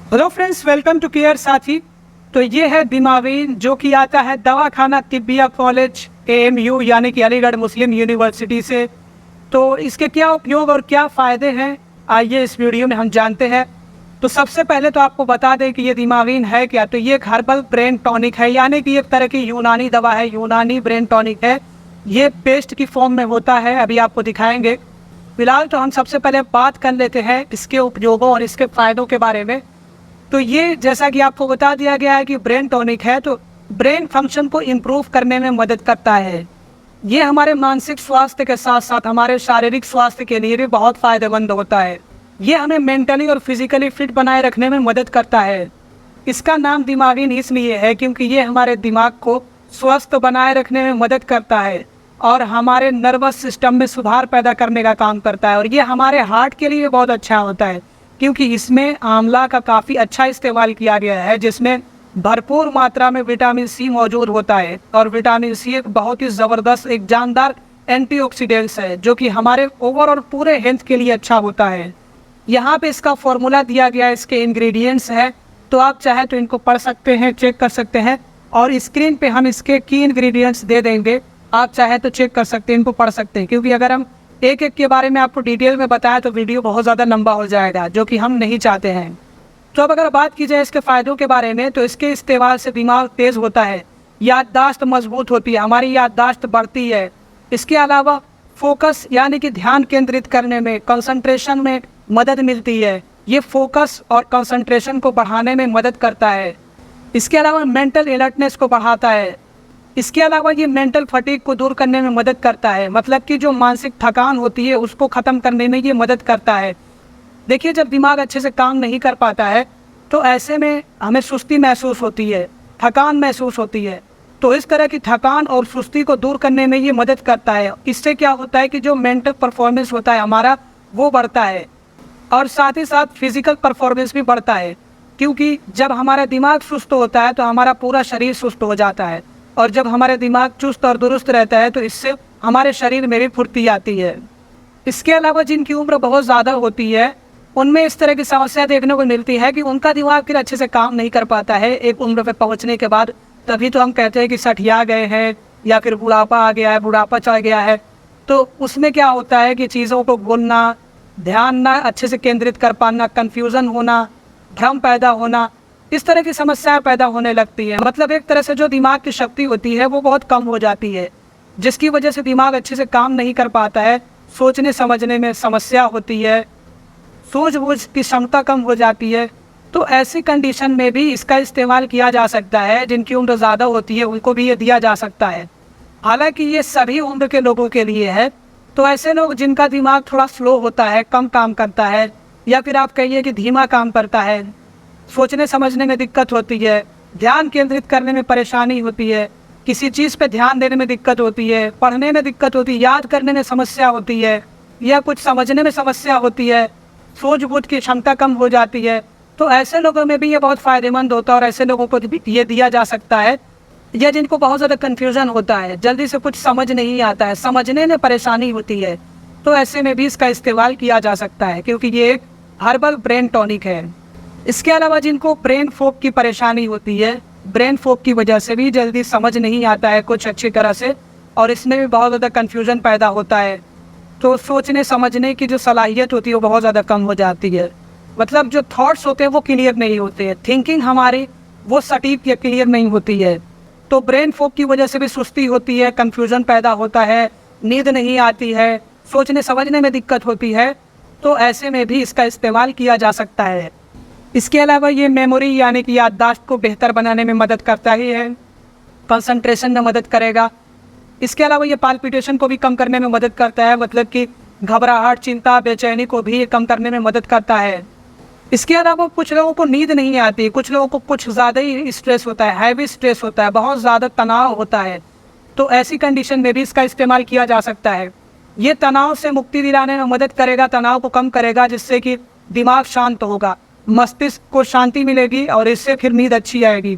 Hello friends, welcome to care Saathi. तो ये है दिमावीन, जो कि आता है दवाखाना तिब्बिया कॉलेज AMU यानी कि अलीगढ़ मुस्लिम यूनिवर्सिटी से। तो इसके क्या उपयोग और क्या फ़ायदे हैं, आइए इस वीडियो में हम जानते हैं। तो सबसे पहले तो आपको बता दें कि ये दिमावीन है क्या। तो ये एक हर्बल ब्रेन टॉनिक है, यानी कि एक तरह की यूनानी दवा है, यूनानी ब्रेन टॉनिक है। ये पेस्ट की फॉर्म में होता है, अभी आपको दिखाएंगे। फिलहाल तो हम सबसे पहले बात कर लेते हैं इसके उपयोगों और इसके फ़ायदों के बारे में। तो ये जैसा कि आपको बता दिया गया है कि ब्रेन टॉनिक है, तो ब्रेन फंक्शन को इम्प्रूव करने में मदद करता है। ये हमारे मानसिक स्वास्थ्य के साथ साथ हमारे शारीरिक स्वास्थ्य के लिए भी बहुत फ़ायदेमंद होता है। ये हमें मेंटली और फिजिकली फिट बनाए रखने में मदद करता है। इसका नाम दिमागिन इसलिए है क्योंकि ये हमारे दिमाग को स्वस्थ बनाए रखने में मदद करता है और हमारे नर्वस सिस्टम में सुधार पैदा करने का काम करता है। और ये हमारे हार्ट के लिए बहुत अच्छा होता है क्योंकि इसमें आंवला का काफ़ी अच्छा इस्तेमाल किया गया है, जिसमें भरपूर मात्रा में विटामिन सी मौजूद होता है। और विटामिन सी एक बहुत ही ज़बरदस्त, एक जानदार एंटीऑक्सीडेंट्स है, जो कि हमारे ओवरऑल पूरे हेल्थ के लिए अच्छा होता है। यहाँ पे इसका फॉर्मूला दिया गया है, इसके इंग्रेडिएंट्स हैं, तो आप चाहे तो इनको पढ़ सकते हैं, चेक कर सकते हैं। और स्क्रीन पे हम इसके की इंग्रेडिएंट्स दे देंगे, आप चाहे तो चेक कर सकते हैं, इनको पढ़ सकते हैं। क्योंकि अगर हम एक एक के बारे में आपको डिटेल में बताया तो वीडियो बहुत ज़्यादा लंबा हो जाएगा, जो कि हम नहीं चाहते हैं। तो अब अगर बात की जाए इसके फ़ायदों के बारे में, तो इसके इस्तेमाल से दिमाग तेज़ होता है, याददाश्त मजबूत होती है, हमारी याददाश्त बढ़ती है। इसके अलावा फोकस यानी कि ध्यान केंद्रित करने में, कंसंट्रेशन में मदद मिलती है। ये फोकस और कंसंट्रेशन को बढ़ाने में मदद करता है। इसके अलावा मेंटल अलर्टनेस को बढ़ाता है। इसके अलावा ये मेंटल फटीग को दूर करने में मदद करता है, मतलब कि जो मानसिक थकान होती है उसको ख़त्म करने में ये मदद करता है। देखिए, जब दिमाग अच्छे से काम नहीं कर पाता है तो ऐसे में हमें सुस्ती महसूस होती है, थकान महसूस होती है। तो इस तरह की थकान और सुस्ती को दूर करने में ये मदद करता है। इससे क्या होता है कि जो मेंटल परफॉर्मेंस होता है हमारा, वो बढ़ता है। और साथ ही साथ फिजिकल परफॉर्मेंस भी बढ़ता है, क्योंकि जब हमारा दिमाग सुस्त होता है तो हमारा पूरा शरीर सुस्त हो जाता है। और जब हमारे दिमाग चुस्त और दुरुस्त रहता है तो इससे हमारे शरीर में भी फुर्ती आती है। इसके अलावा जिनकी उम्र बहुत ज़्यादा होती है उनमें इस तरह की समस्या देखने को मिलती है कि उनका दिमाग फिर अच्छे से काम नहीं कर पाता है एक उम्र पे पहुंचने के बाद। तभी तो हम कहते हैं कि सठिया गए हैं या फिर बुढ़ापा आ गया है, बुढ़ापा चढ़ गया है। तो उसमें क्या होता है कि चीज़ों को भूलना, ध्यान ना अच्छे से केंद्रित कर पाना, कन्फ्यूज़न होना, भ्रम पैदा होना, इस तरह की समस्याएं पैदा होने लगती है। मतलब एक तरह से जो दिमाग की शक्ति होती है वो बहुत कम हो जाती है, जिसकी वजह से दिमाग अच्छे से काम नहीं कर पाता है, सोचने समझने में समस्या होती है, सूझबूझ की क्षमता कम हो जाती है। तो ऐसी कंडीशन में भी इसका इस्तेमाल किया जा सकता है। जिनकी उम्र ज़्यादा होती है उनको भी ये दिया जा सकता है। हालांकि ये सभी उम्र के लोगों के लिए है। तो ऐसे लोग जिनका दिमाग थोड़ा स्लो होता है, कम काम करता है, या फिर आप कहिए कि धीमा काम करता है, सोचने समझने में दिक्कत होती है, ध्यान केंद्रित करने में परेशानी होती है, किसी चीज़ पे ध्यान देने में दिक्कत होती है, पढ़ने में दिक्कत होती है, याद करने में समस्या होती है, या कुछ समझने में समस्या होती है, सूझबूझ की क्षमता कम हो जाती है, तो ऐसे लोगों में भी ये बहुत फ़ायदेमंद होता है। और ऐसे लोगों को ये दिया जा सकता है। या जिनको बहुत ज़्यादा कन्फ्यूज़न होता है, जल्दी से कुछ समझ नहीं आता है, समझने में परेशानी होती है, तो ऐसे में भी इसका इस्तेमाल किया जा सकता है, क्योंकि ये एक हर्बल ब्रेन टॉनिक है। इसके अलावा जिनको ब्रेन फॉग की परेशानी होती है, ब्रेन फॉग की वजह से भी जल्दी समझ नहीं आता है कुछ अच्छी तरह से, और इसमें भी बहुत ज़्यादा कन्फ्यूज़न पैदा होता है, तो सोचने समझने की जो सलाहियत होती है वो बहुत ज़्यादा कम हो जाती है। मतलब जो थॉट्स होते हैं वो क्लियर नहीं होते हैं, थिंकिंग हमारी वो सटीक या क्लियर नहीं होती है। तो ब्रेन फॉग की वजह से भी सुस्ती होती है, कन्फ्यूज़न पैदा होता है, नींद नहीं आती है, सोचने समझने में दिक्कत होती है। तो ऐसे में भी इसका इस्तेमाल किया जा सकता है। इसके अलावा ये मेमोरी यानी कि याददाश्त को बेहतर बनाने में मदद करता ही है, कंसंट्रेशन में मदद करेगा। इसके अलावा ये पाल्पिटेशन को भी कम करने में मदद करता है, मतलब कि घबराहट, चिंता, बेचैनी को भी कम करने में मदद करता है। इसके अलावा कुछ लोगों को नींद नहीं आती, कुछ लोगों को कुछ ज़्यादा ही स्ट्रेस होता है, हैवी स्ट्रेस होता है, बहुत ज़्यादा तनाव होता है, तो ऐसी कंडीशन में भी इसका इस्तेमाल किया जा सकता है। ये तनाव से मुक्ति दिलाने में मदद करेगा, तनाव को कम करेगा, जिससे कि दिमाग शांत होगा, मस्तिष्क को शांति मिलेगी और इससे फिर नींद अच्छी आएगी।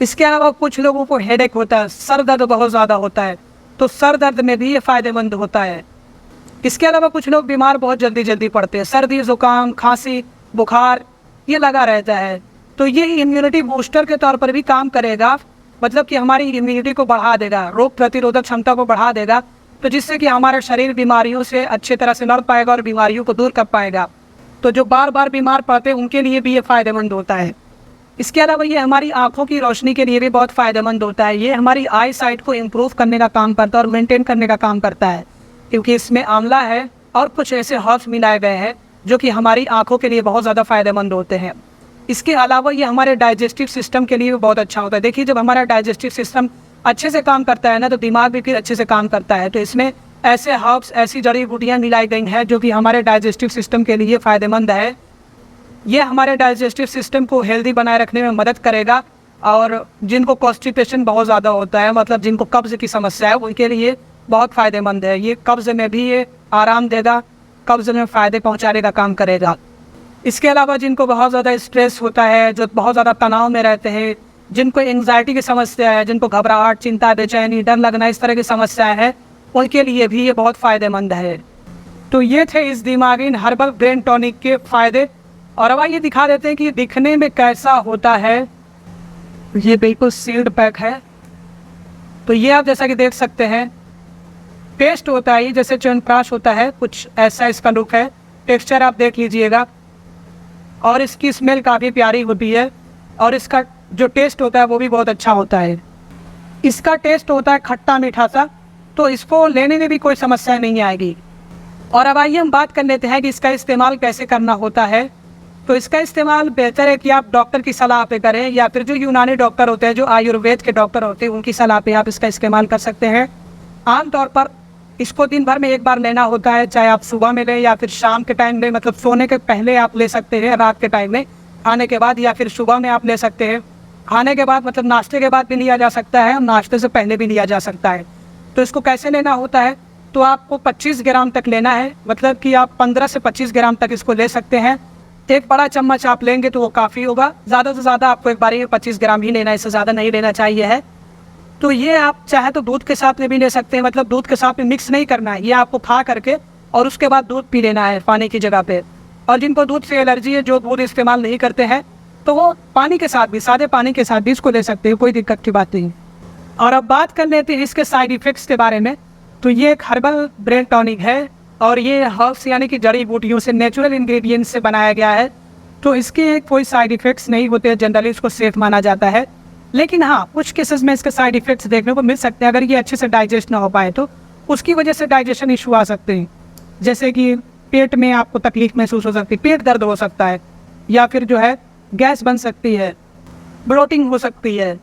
इसके अलावा कुछ लोगों को हेडेक होता है, सर दर्द बहुत ज़्यादा होता है, तो सर दर्द में भी ये फ़ायदेमंद होता है। इसके अलावा कुछ लोग बीमार बहुत जल्दी पड़ते हैं, सर्दी, ज़ुकाम, खांसी, बुखार, ये लगा रहता है। तो ये इम्यूनिटी बूस्टर के तौर पर भी काम करेगा, मतलब कि हमारी इम्यूनिटी को बढ़ा देगा, रोग प्रतिरोधक क्षमता को बढ़ा देगा, तो जिससे कि हमारा शरीर बीमारियों से अच्छे तरह से लड़ पाएगा और बीमारियों को दूर कर पाएगा। तो जो बार बार बीमार पड़ते हैं उनके लिए भी ये फ़ायदेमंद होता है। इसके अलावा ये हमारी आँखों की रोशनी के लिए भी बहुत फ़ायदेमंद होता है। ये हमारी आई साइट को इम्प्रूव करने का काम करता है और मेंटेन करने का काम करता है, क्योंकि इसमें आंवला है और कुछ ऐसे हर्ब्स मिलाए गए हैं जो कि हमारी आँखों के लिए बहुत ज़्यादा फ़ायदेमंद होते हैं। इसके अलावा ये हमारे डाइजेस्टिव सिस्टम के लिए भी बहुत अच्छा होता है। देखिए, जब हमारा डाइजेस्टिव सिस्टम अच्छे से काम करता है ना, तो दिमाग भी फिर अच्छे से काम करता है। तो इसमें ऐसे हर्ब्स, ऐसी जड़ी बूटियाँ मिलाई गई हैं जो कि हमारे डाइजेस्टिव सिस्टम के लिए फ़ायदेमंद है। ये हमारे डाइजेस्टिव सिस्टम को हेल्दी बनाए रखने में मदद करेगा, और जिनको कॉन्स्टिपेशन बहुत ज़्यादा होता है, मतलब जिनको कब्ज़ की समस्या है, उनके लिए बहुत फ़ायदेमंद है। ये कब्ज़ में भी ये आराम देगा, कब्ज़ में फ़ायदे पहुँचाने का काम करेगा। इसके अलावा जिनको बहुत ज़्यादा स्ट्रेस होता है, जो बहुत ज़्यादा तनाव में रहते हैं, जिनको एंग्जाइटी की समस्या है, जिनको घबराहट, चिंता, बेचैनी, डर लगना, इस तरह की समस्या है, उनके लिए भी ये बहुत फ़ायदेमंद है। तो ये थे इस दिमागी हर्बल ब्रेन टॉनिक के फ़ायदे। और अब ये दिखा देते हैं कि दिखने में कैसा होता है। ये बिल्कुल सील्ड पैक है। तो ये आप जैसा कि देख सकते हैं, टेस्ट होता है जैसे च्यवनप्राश होता है, कुछ ऐसा इसका लुक है। टेक्सचर आप देख लीजिएगा, और इसकी स्मेल काफ़ी प्यारी होती है, और इसका जो टेस्ट होता है वो भी बहुत अच्छा होता है। इसका टेस्ट होता है खट्टा मीठा सा, तो इसको लेने में भी कोई समस्या नहीं आएगी। और अब आइए हम बात कर लेते हैं कि इसका इस्तेमाल कैसे करना होता है। तो इसका इस्तेमाल बेहतर है कि आप डॉक्टर की सलाह पे करें, या फिर जो यूनानी डॉक्टर होते हैं, जो आयुर्वेद के डॉक्टर होते हैं, उनकी सलाह पे आप इसका इस्तेमाल कर सकते हैं। आमतौर पर इसको दिन भर में एक बार लेना होता है, चाहे आप सुबह में लें या फिर शाम के टाइम में, मतलब सोने के पहले आप ले सकते हैं, रात के टाइम में खाने के बाद, या फिर सुबह में आप ले सकते हैं खाने के बाद, मतलब नाश्ते के बाद भी लिया जा सकता है, नाश्ते से पहले भी लिया जा सकता है। तो इसको कैसे लेना होता है, तो आपको 25 ग्राम तक लेना है, मतलब कि आप 15 से 25 ग्राम तक इसको ले सकते हैं। एक बड़ा चम्मच आप लेंगे तो वो काफ़ी होगा। ज़्यादा से ज़्यादा आपको एक बार ये 25 ग्राम ही लेना है, इससे ज़्यादा नहीं लेना चाहिए है। तो ये आप चाहे तो दूध के साथ में भी ले सकते हैं, मतलब दूध के साथ में मिक्स नहीं करना है, ये आपको खा करके और उसके बाद दूध पी लेना है पानी की जगह पे। और जिनको दूध से एलर्जी है, जो दूध इस्तेमाल नहीं करते हैं, तो वो पानी के साथ भी, सादे पानी के साथ भी इसको ले सकते हैं, कोई दिक्कत की बात नहीं। और अब बात कर लेते हैं इसके साइड इफ़ेक्ट्स के बारे में। तो ये एक हर्बल ब्रेन टॉनिक है, और ये हर्ब्स यानी कि जड़ी बूटियों से, नेचुरल इंग्रेडिएंट्स से बनाया गया है। तो इसके कोई साइड इफ़ेक्ट्स नहीं होते हैं, जनरली इसको सेफ माना जाता है। लेकिन हाँ, कुछ केसेस में इसके साइड इफ़ेक्ट्स देखने को मिल सकते हैं। अगर ये अच्छे से डाइजेस्ट ना हो पाए तो उसकी वजह से डाइजेशन इशू आ सकते हैं, जैसे कि पेट में आपको तकलीफ महसूस हो सकती है, पेट दर्द हो सकता है, या फिर जो है गैस बन सकती है, ब्लोटिंग हो सकती है,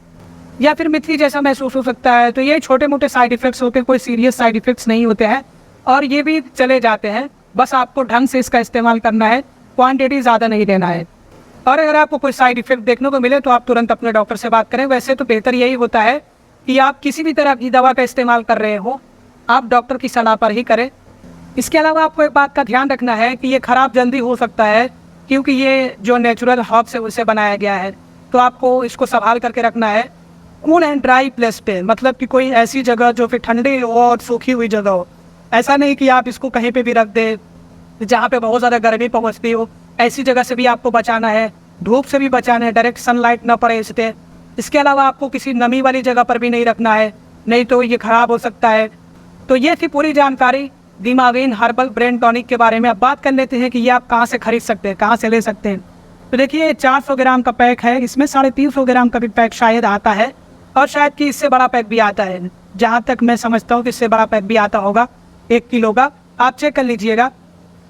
या फिर मिथली जैसा महसूस हो सकता है। तो ये छोटे मोटे साइड इफ़ेक्ट्स होते हैं, कोई सीरियस साइड इफ़ेक्ट्स नहीं होते हैं, और ये भी चले जाते हैं। बस आपको ढंग से इसका इस्तेमाल करना है, क्वांटिटी ज़्यादा नहीं लेना है। और अगर आपको कोई साइड इफ़ेक्ट देखने को मिले तो आप तुरंत अपने डॉक्टर से बात करें। वैसे तो बेहतर यही होता है कि आप किसी भी तरह की दवा का इस्तेमाल कर रहे हो, आप डॉक्टर की सलाह पर ही करें। इसके अलावा आपको एक बात का ध्यान रखना है कि ये ख़राब जल्दी हो सकता है, क्योंकि ये जो नेचुरल हर्ब्स है उससे बनाया गया है। तो आपको इसको संभाल करके रखना है कूल एंड ड्राई प्लेस पे, मतलब कि कोई ऐसी जगह जो फिर ठंडी हो और सूखी हुई जगह हो। ऐसा नहीं कि आप इसको कहीं पे भी रख दें जहाँ पे बहुत ज़्यादा गर्मी पहुँचती हो। ऐसी जगह से भी आपको बचाना है, धूप से भी बचाना है, डायरेक्ट सनलाइट ना पड़े इस पर। इसके अलावा आपको किसी नमी वाली जगह पर भी नहीं रखना है, नहीं तो ये ख़राब हो सकता है। तो ये थी पूरी जानकारी दिमागीन हर्बल ब्रेन टॉनिक के बारे में। अब बात कर लेते हैं कि ये आप कहाँ से खरीद सकते हैं, कहाँ से ले सकते हैं। तो देखिए, 400 ग्राम का पैक है, इसमें 350 ग्राम का भी पैक शायद आता है, और शायद कि इससे बड़ा पैक भी आता है। जहाँ तक मैं समझता हूँ कि इससे बड़ा पैक भी आता होगा 1 किलो का, आप चेक कर लीजिएगा।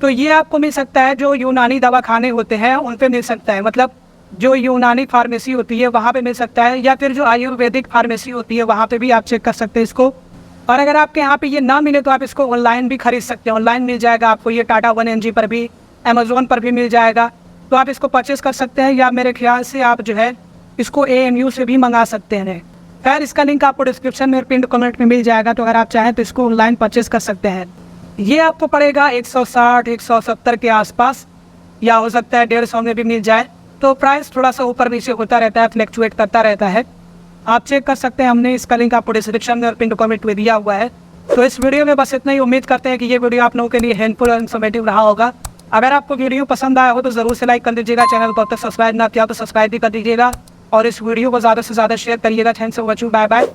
तो ये आपको मिल सकता है, जो यूनानी दवा खाने होते हैं उन पे मिल सकता है, मतलब जो यूनानी फार्मेसी होती है वहाँ पे मिल सकता है, या फिर जो आयुर्वेदिक फार्मेसी होती है वहाँ पे भी आप चेक कर सकते हैं इसको। और अगर आपके यहाँ पे ये ना मिले तो आप इसको ऑनलाइन भी खरीद सकते हैं, ऑनलाइन मिल जाएगा आपको ये टाटा 1mg पर भी, अमेज़ोन पर भी मिल जाएगा। तो आप इसको परचेज़ कर सकते हैं, या मेरे ख्याल से आप जो है इसको AMU से भी मंगा सकते हैं। खैर, इसका लिंक आपको डिस्क्रिप्शन में, पिन कमेंट में मिल जाएगा, तो अगर आप चाहें तो इसको ऑनलाइन परचेज़ कर सकते हैं। ये आपको पड़ेगा 160-170 के आसपास, या हो सकता है 150 में भी मिल जाए। तो प्राइस थोड़ा सा ऊपर नीचे होता रहता है, फ्लैक्चुएट करता रहता है, आप चेक कर सकते हैं। हमने इसका लिंक आपको डिस्क्रिप्शन में और पिन कमेंट में दिया हुआ है। तो इस वीडियो में बस इतना ही। उम्मीद करते हैं कि ये वीडियो आप लोगों के लिए हेल्पफुल और इन्फॉर्मेटिव रहा होगा। अगर आपको वीडियो पसंद आया हो तो ज़रूर से लाइक कर दीजिएगा, चैनल को अब तक सब्सक्राइब ना किया तो सब्सक्राइब भी कर दीजिएगा और इस वीडियो को ज़्यादा से ज़्यादा शेयर करिएगा। Thanks for watching, bye bye.